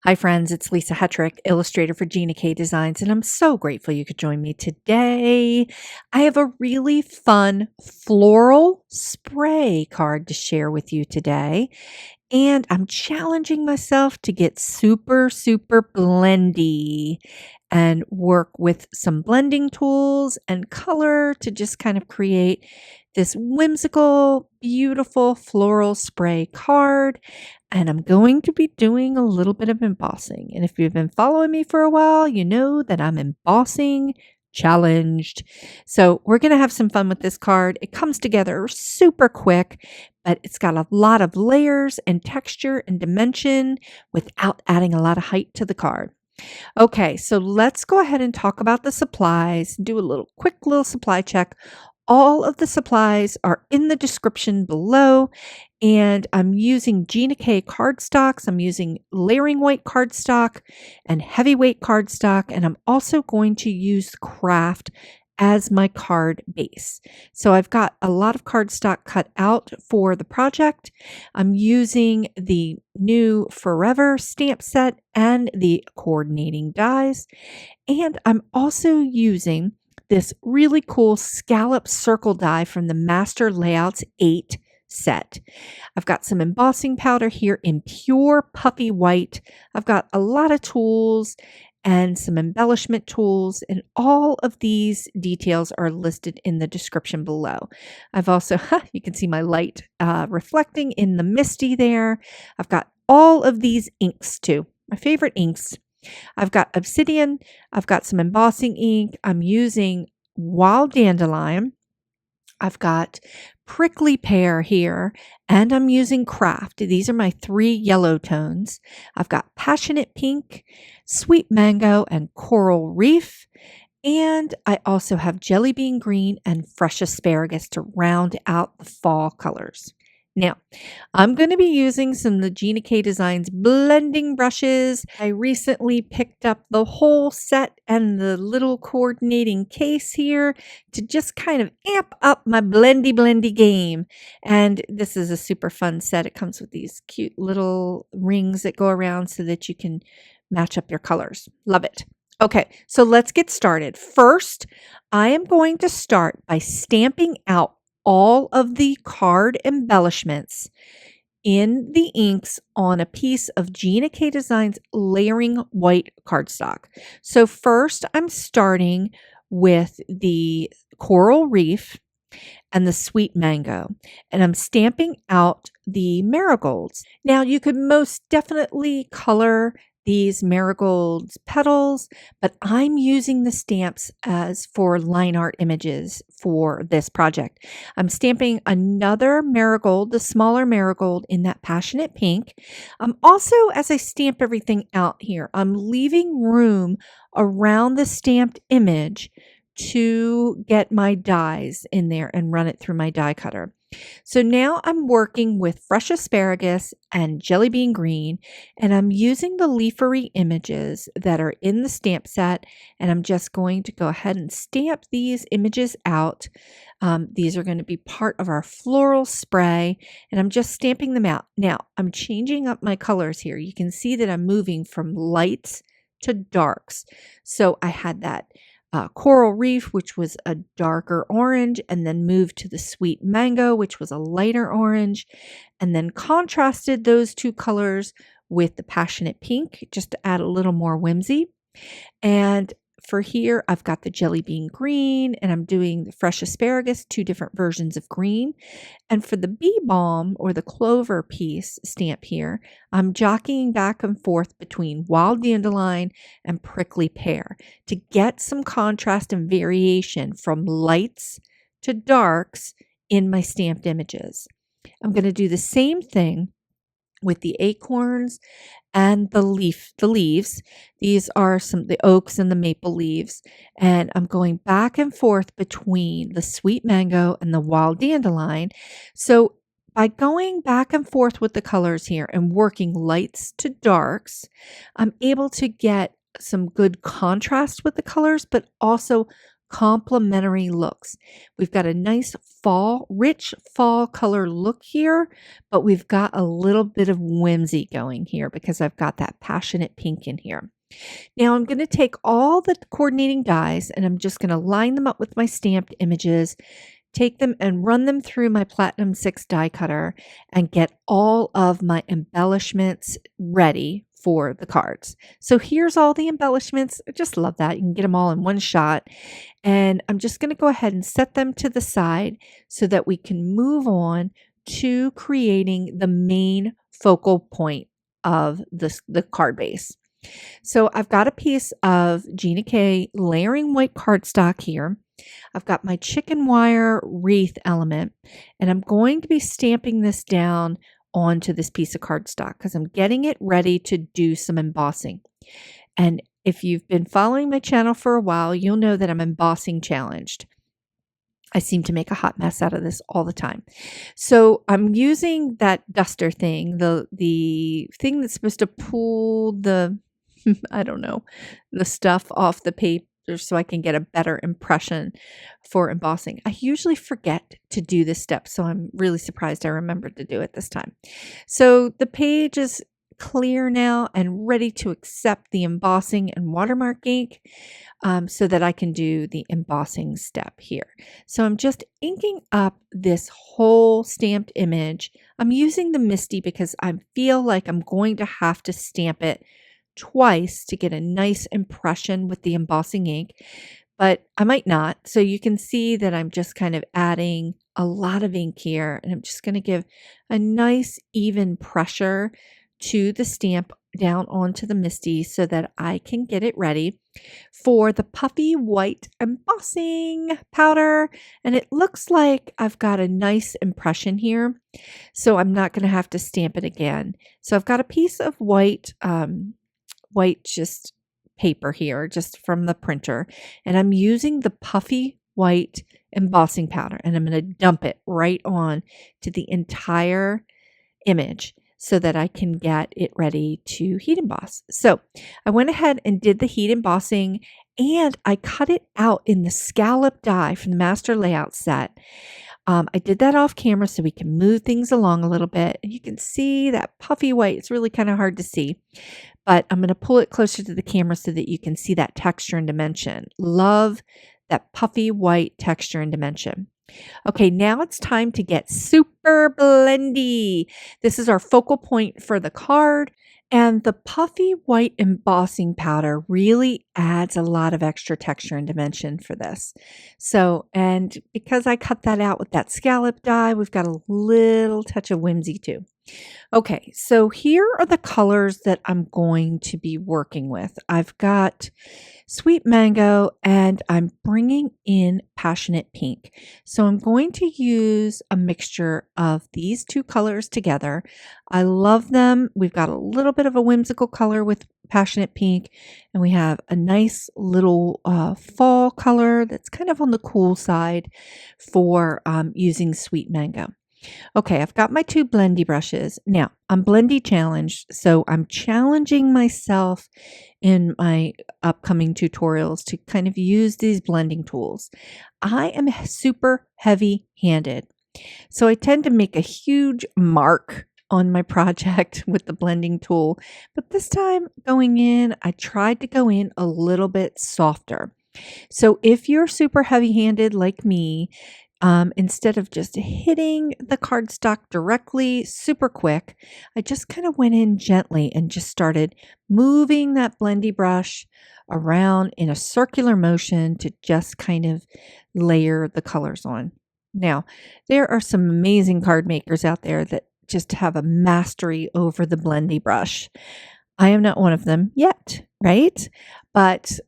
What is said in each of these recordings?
Hi, friends. It's Lisa Hetrick, illustrator for Gina K Designs, and I'm so grateful you could join me today. I have a really fun floral spray card to share with you today, and I'm challenging myself to get super blendy and work with some blending tools and color to just kind of create this whimsical, beautiful floral spray card. And I'm going to be doing a little bit of embossing. And if you've been following me for a while, you know that I'm embossing challenged. So we're going to have some fun with this card. It comes together super quick, but it's got a lot of layers and texture and dimension without adding a lot of height to the card. Okay, so let's go ahead and talk about the supplies, do a quick little supply check. All of the supplies are in the description below, and I'm using Gina K cardstocks. I'm using layering white cardstock and heavyweight cardstock, and I'm also going to use Kraft as my card base. So I've got a lot of cardstock cut out for the project. I'm using the new Forever stamp set and the coordinating dies, and I'm also using this really cool scallop circle die from the Master Layouts 8 set. I've got some embossing powder here in pure puffy white. I've got a lot of tools and some embellishment tools, and all of these details are listed in the description below. I've also, you can see my light reflecting in the misty there. I've got all of these inks too, my favorite inks. I've got Obsidian, I've got some embossing ink, I'm using Wild Dandelion, I've got Prickly Pear here, and I'm using Kraft. These are my 3 yellow tones. I've got Passionate Pink, Sweet Mango, and Coral Reef. And I also have Jelly Bean Green and Fresh Asparagus to round out the fall colors. Now, I'm going to be using some of the Gina K Designs blending brushes. I recently picked up the whole set and the little coordinating case here to just kind of amp up my blendy game. And this is a super fun set. It comes with these cute little rings that go around so that you can match up your colors. Love it. Okay, so let's get started. First, I am going to start by stamping out all of the card embellishments in the inks on a piece of Gina K Designs layering white cardstock. So first I'm starting with the Coral Reef and the Sweet Mango, and I'm stamping out the marigolds. Now you could most definitely color these marigolds petals, but I'm using the stamps as for line art images for this project. I'm stamping another marigold, the smaller marigold, in that passionate pink. Also, as I stamp everything out here, I'm leaving room around the stamped image to get my dies in there and run it through my die cutter. So now I'm working with Fresh Asparagus and Jelly Bean Green, and I'm using the leafery images that are in the stamp set, and I'm just going to go ahead and stamp these images out. These are going to be part of our floral spray, and I'm just stamping them out. Now, I'm changing up my colors here. You can see that I'm moving from lights to darks. So I had that Coral Reef, which was a darker orange, and then moved to the Sweet Mango, which was a lighter orange, and then contrasted those 2 colors with the Passionate Pink just to add a little more whimsy. And for here, I've got the Jelly Bean Green, and I'm doing the Fresh Asparagus, 2 different versions of green. And for the Bee Balm or the Clover piece stamp here, I'm jockeying back and forth between Wild Dandelion and Prickly Pear to get some contrast and variation from lights to darks in my stamped images. I'm going to do the same thing with the acorns and the leaves. These are the oaks and the maple leaves, and I'm going back and forth between the Sweet Mango and the Wild Dandelion. So by going back and forth with the colors here and working lights to darks, I'm able to get some good contrast with the colors, but also complementary looks. We've got a nice rich fall color look here, but we've got a little bit of whimsy going here because I've got that passionate pink in here. Now I'm going to take all the coordinating dies and I'm just going to line them up with my stamped images, take them and run them through my Platinum 6 die cutter and get all of my embellishments ready for the cards. So here's all the embellishments. I just love that. You can get them all in one shot. And I'm just going to go ahead and set them to the side so that we can move on to creating the main focal point of the card base. So I've got a piece of Gina K layering white cardstock here. I've got my chicken wire wreath element, and I'm going to be stamping this down onto this piece of cardstock because I'm getting it ready to do some embossing. And if you've been following my channel for a while, you'll know that I'm embossing challenged. I seem to make a hot mess out of this all the time. So I'm using that duster thing, the thing that's supposed to pull the, I don't know, the stuff off the paper so I can get a better impression for embossing. I usually forget to do this step, so I'm really surprised I remembered to do it this time. So the page is clear now and ready to accept the embossing and watermark ink so that I can do the embossing step here. So I'm just inking up this whole stamped image. I'm using the Misty because I feel like I'm going to have to stamp it twice to get a nice impression with the embossing ink, but I might not. So you can see that I'm just kind of adding a lot of ink here, and I'm just going to give a nice even pressure to the stamp down onto the Misty so that I can get it ready for the puffy white embossing powder. And it looks like I've got a nice impression here, so I'm not going to have to stamp it again. So I've got a piece of white just paper here, just from the printer, and I'm using the puffy white embossing powder, and I'm going to dump it right on to the entire image so that I can get it ready to heat emboss. So I went ahead and did the heat embossing, and I cut it out in the scallop die from the master layout set. I did that off camera so we can move things along a little bit. And you can see that puffy white. It's really kind of hard to see, but I'm going to pull it closer to the camera so that you can see that texture and dimension. Love that puffy white texture and dimension. Okay, now it's time to get super blendy. This is our focal point for the card. And the puffy white embossing powder really adds a lot of extra texture and dimension for this. So, and because I cut that out with that scallop die, we've got a little touch of whimsy too. Okay, so here are the colors that I'm going to be working with. I've got Sweet Mango and I'm bringing in Passionate Pink. So I'm going to use a mixture of these two colors together. I love them. We've got a little bit of a whimsical color with Passionate Pink, and we have a nice little fall color that's kind of on the cool side for using Sweet Mango. Okay, I've got my two Blendy brushes. Now, I'm Blendy challenged, so I'm challenging myself in my upcoming tutorials to kind of use these blending tools. I am super heavy-handed, so I tend to make a huge mark on my project with the blending tool, but this time going in, I tried to go in a little bit softer. So if you're super heavy-handed like me, instead of just hitting the cardstock directly super quick, I just kind of went in gently and just started moving that Blendy brush around in a circular motion to just kind of layer the colors on. Now, there are some amazing card makers out there that just have a mastery over the Blendy brush. I am not one of them yet, right? But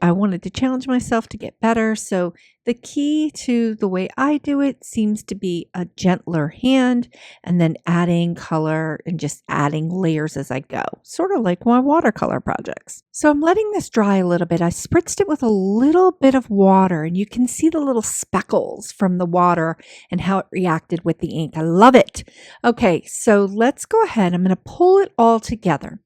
I wanted to challenge myself to get better. So the key to the way I do it seems to be a gentler hand and then adding color and just adding layers as I go, sort of like my watercolor projects. So I'm letting this dry a little bit. I spritzed it with a little bit of water, and you can see the little speckles from the water and how it reacted with the ink. I love it. Okay, so let's go ahead. I'm going to pull it all together.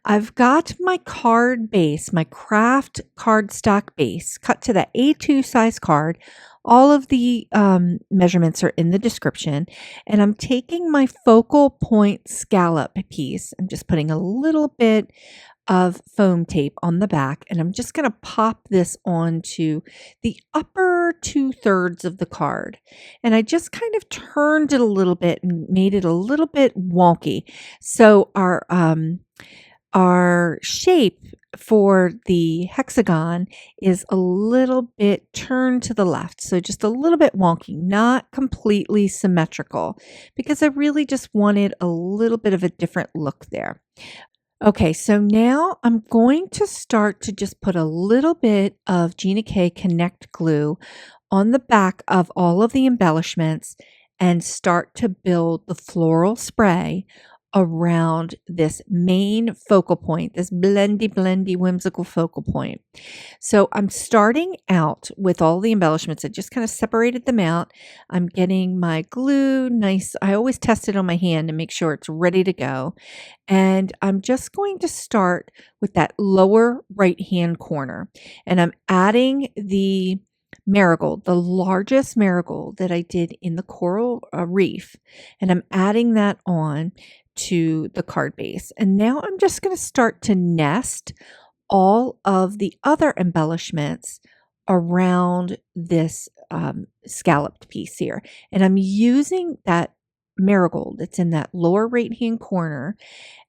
I've got my card base, my Kraft cardstock base, cut to that A2 size card. All of the measurements are in the description. And I'm taking my focal point scallop piece. I'm just putting a little bit of foam tape on the back, and I'm just going to pop this onto the upper 2/3 of the card. And I just kind of turned it a little bit and made it a little bit wonky. So our shape for the hexagon is a little bit turned to the left, so just a little bit wonky, not completely symmetrical, because I really just wanted a little bit of a different look there. Okay, so now I'm going to start to just put a little bit of Gina K Connect glue on the back of all of the embellishments and start to build the floral spray around this main focal point, this blendy, whimsical focal point. So I'm starting out with all the embellishments. I just kind of separated them out. I'm getting my glue nice. I always test it on my hand to make sure it's ready to go. And I'm just going to start with that lower right hand corner. And I'm adding the marigold, the largest marigold that I did in the coral reef. And I'm adding that on to the card base. And now I'm just going to start to nest all of the other embellishments around this scalloped piece here. And I'm using that marigold that's in that lower right hand corner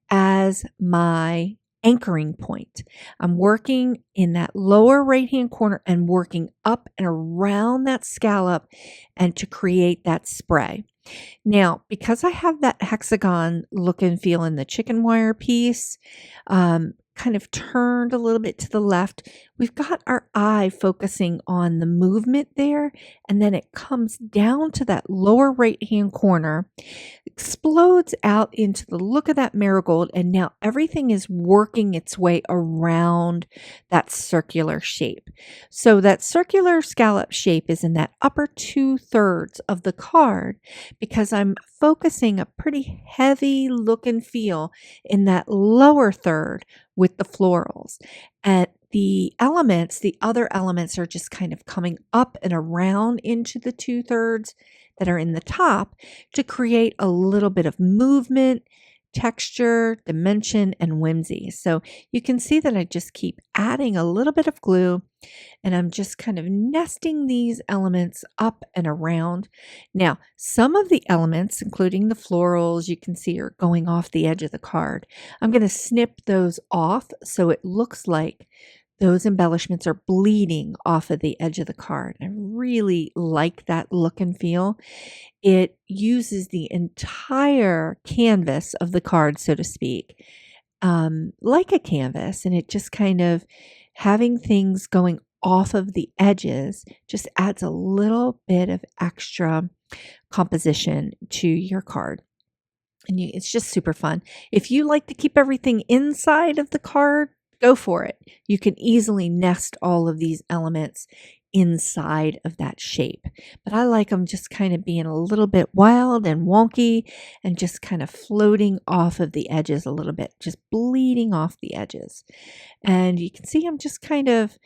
as my anchoring point. I'm working in that lower right hand corner and working up and around that scallop and to create that spray. Now, because I have that hexagon look and feel in the chicken wire piece, kind of turned a little bit to the left, we've got our eye focusing on the movement there, and then it comes down to that lower right hand corner, explodes out into the look of that marigold, and now everything is working its way around that circular shape. So that circular scallop shape is in that upper 2/3 of the card because I'm focusing a pretty heavy look and feel in that lower third with the florals. And the elements, the other elements are just kind of coming up and around into the 2/3 that are in the top to create a little bit of movement, texture, dimension, and whimsy. So you can see that I just keep adding a little bit of glue and I'm just kind of nesting these elements up and around. Now, some of the elements, including the florals, you can see are going off the edge of the card. I'm going to snip those off so it looks like those embellishments are bleeding off of the edge of the card. I really like that look and feel. It uses the entire canvas of the card, so to speak, like a canvas, and it just kind of having things going off of the edges just adds a little bit of extra composition to your card. And it's just super fun. If you like to keep everything inside of the card, go for it. You can easily nest all of these elements inside of that shape. But I like them just kind of being a little bit wild and wonky and just kind of floating off of the edges a little bit, just bleeding off the edges. And you can see I'm just kind of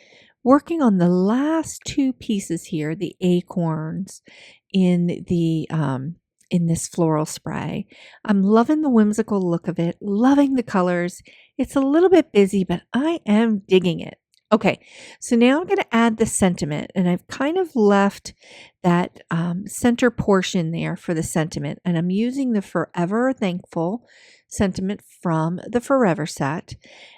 working on the last two pieces here, the acorns in the in this floral spray. I'm loving the whimsical look of it, loving the colors. It's a little bit busy, but I am digging it. Okay, so now I'm going to add the sentiment, and I've kind of left that center portion there for the sentiment, and I'm using the Forever Thankful sentiment from the Forever set,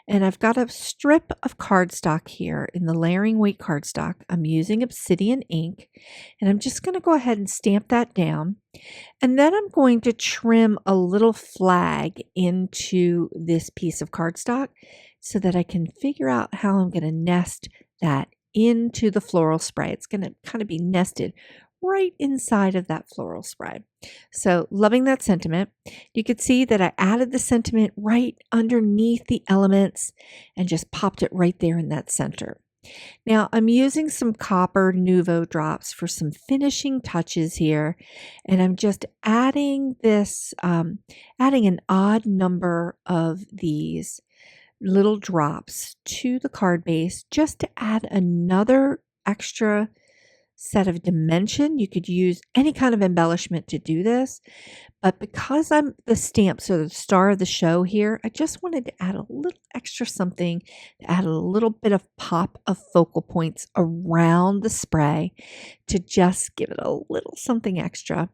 and I've got a strip of cardstock here in the layering weight cardstock. I'm using Obsidian ink, and I'm just going to go ahead and stamp that down, and then I'm going to trim a little flag into this piece of cardstock so that I can figure out how I'm going to nest that into the floral spray. It's going to kind of be nested right inside of that floral spray. So loving that sentiment. You could see that I added the sentiment right underneath the elements and just popped it right there in that center. Now I'm using some copper Nuvo drops for some finishing touches here, and I'm just adding this, adding an odd number of these little drops to the card base just to add another extra set of dimension. You could use any kind of embellishment to do this, but because I'm the stamps are the star of the show here, I just wanted to add a little extra something to add a little bit of pop of focal points around the spray to just give it a little something extra.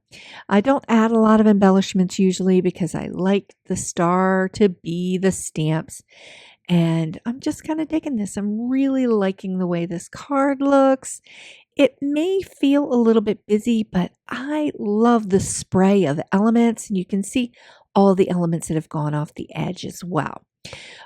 I don't add a lot of embellishments usually because I like the star to be the stamps. And I'm just kind of digging this. I'm really liking the way this card looks. It may feel a little bit busy, but I love the spray of elements, and you can see all the elements that have gone off the edge as well.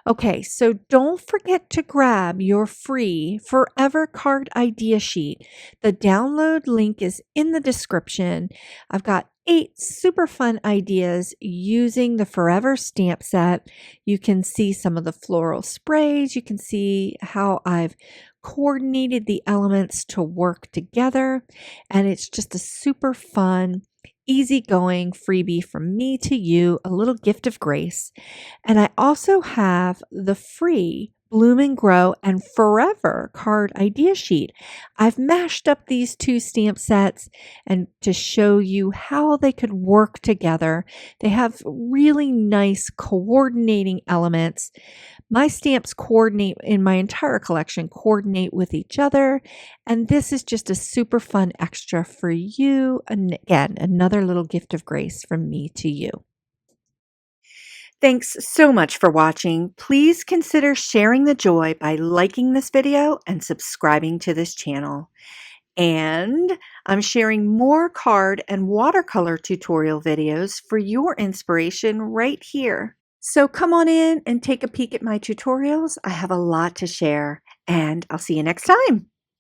Okay, so don't forget to grab your free Forever Card Idea Sheet. The download link is in the description. I've got 8 super fun ideas using the Forever stamp set. You can see some of the floral sprays. You can see how I've coordinated the elements to work together. And it's just a super fun, easygoing freebie from me to you, a little gift of grace. And I also have the free Bloom and Grow and Forever card idea sheet. I've mashed up these 2 stamp sets and to show you how they could work together. They have really nice coordinating elements. My stamps coordinate in my entire collection, coordinate with each other. And this is just a super fun extra for you. And again, another little gift of grace from me to you. Thanks so much for watching. Please consider sharing the joy by liking this video and subscribing to this channel. And I'm sharing more card and watercolor tutorial videos for your inspiration right here. So come on in and take a peek at my tutorials. I have a lot to share, and I'll see you next time.